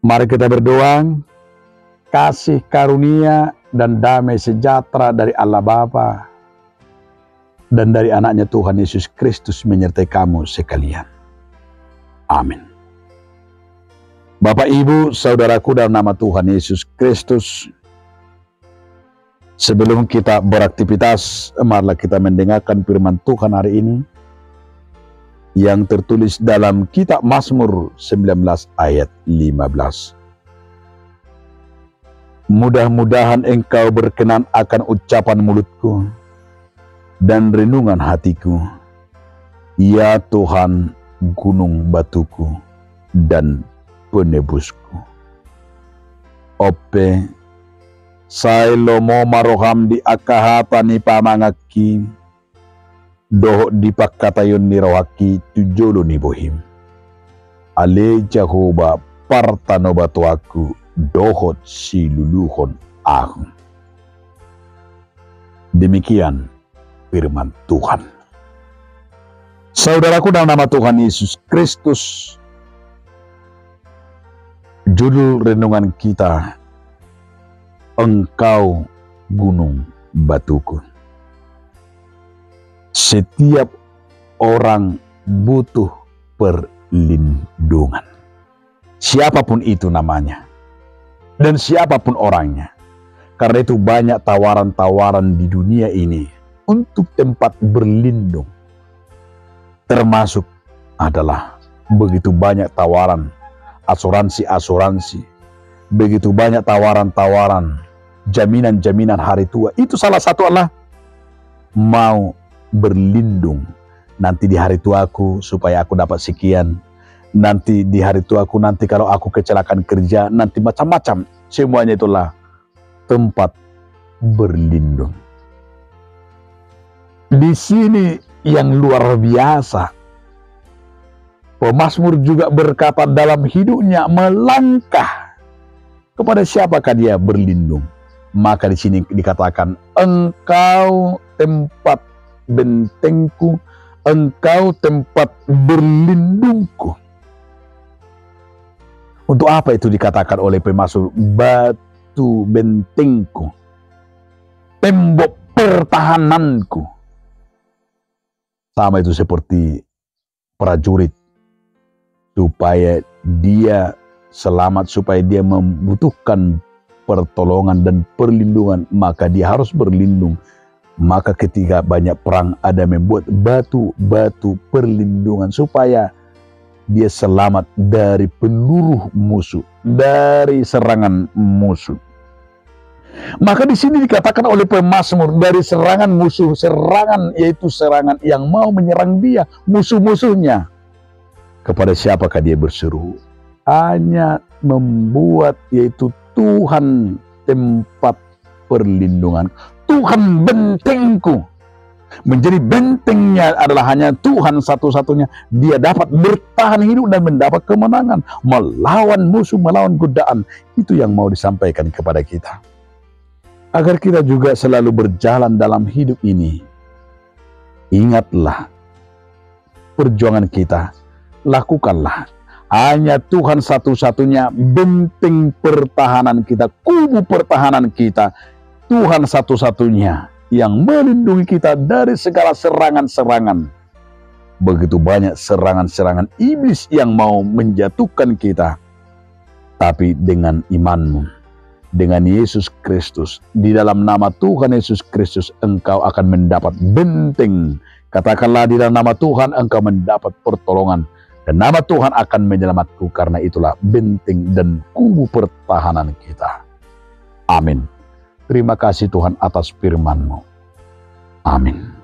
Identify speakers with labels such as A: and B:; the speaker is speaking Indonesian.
A: Mari kita berdoa, kasih karunia dan damai sejahtera dari Allah Bapa dan dari anaknya Tuhan Yesus Kristus menyertai kamu sekalian. Amin. Bapak, Ibu, saudaraku dalam nama Tuhan Yesus Kristus, sebelum kita beraktivitas, marilah kita mendengarkan firman Tuhan hari ini yang tertulis dalam kitab Mazmur 19 ayat 15. Mudah-mudahan engkau berkenan akan ucapan mulutku dan renungan hatiku, ya Tuhan, gunung batuku dan penebusku. Ope Sailomo maroham di akahata ni pamangaki doh di pakatayon ni rawaki tujolo ni bohim. Ale Jehovah partano batuaku dohot si luluhon aku. Demikian firman Tuhan. Saudaraku dalam nama Tuhan Yesus Kristus, judul renungan kita, Engkau gunung batuku. Setiap orang butuh perlindungan. Siapapun itu namanya. Dan siapapun orangnya. Karena itu banyak tawaran-tawaran di dunia ini untuk tempat berlindung. Termasuk adalah begitu banyak tawaran asuransi-asuransi. Begitu banyak tawaran-tawaran jaminan-jaminan hari tua. Itu salah satu adalah mau berlindung. Nanti di hari tuaku supaya aku dapat sekian. Nanti di hari tuaku, nanti kalau aku kecelakaan kerja, nanti macam-macam. Semuanya itulah tempat berlindung. Di sini yang luar biasa, pemazmur juga berkata dalam hidupnya melangkah kepada siapakah dia berlindung. Maka di sini dikatakan, engkau tempat bentengku, engkau tempat berlindungku. Untuk apa itu dikatakan oleh pemazmur? Batu bentengku, tembok pertahananku. Sama itu seperti prajurit, supaya dia selamat, supaya dia membutuhkan pertolongan dan perlindungan, maka dia harus berlindung. Maka ketika banyak perang, ada membuat batu-batu perlindungan supaya dia selamat dari peluru musuh, dari serangan musuh. Maka di sini dikatakan oleh pemazmur dari serangan musuh, serangan yaitu serangan yang mau menyerang dia, musuh-musuhnya. Kepada siapakah dia berseru? Hanya membuat yaitu Tuhan tempat perlindungan, Tuhan bentengku. Menjadi bentengnya adalah hanya Tuhan satu-satunya. Dia dapat bertahan hidup dan mendapat kemenangan melawan musuh, melawan godaan. Itu yang mau disampaikan kepada kita, agar kita juga selalu berjalan dalam hidup ini. Ingatlah perjuangan kita, lakukanlah. Hanya Tuhan satu-satunya benteng pertahanan kita, kubu pertahanan kita. Tuhan satu-satunya yang melindungi kita dari segala serangan-serangan. Begitu banyak serangan-serangan iblis yang mau menjatuhkan kita. Tapi dengan imanmu, dengan Yesus Kristus, di dalam nama Tuhan Yesus Kristus, engkau akan mendapat benteng. Katakanlah, di dalam nama Tuhan engkau mendapat pertolongan. Dan nama Tuhan akan menyelamatku, karena itulah benteng dan kubu pertahanan kita. Amin. Terima kasih Tuhan atas firman-Mu. Amin.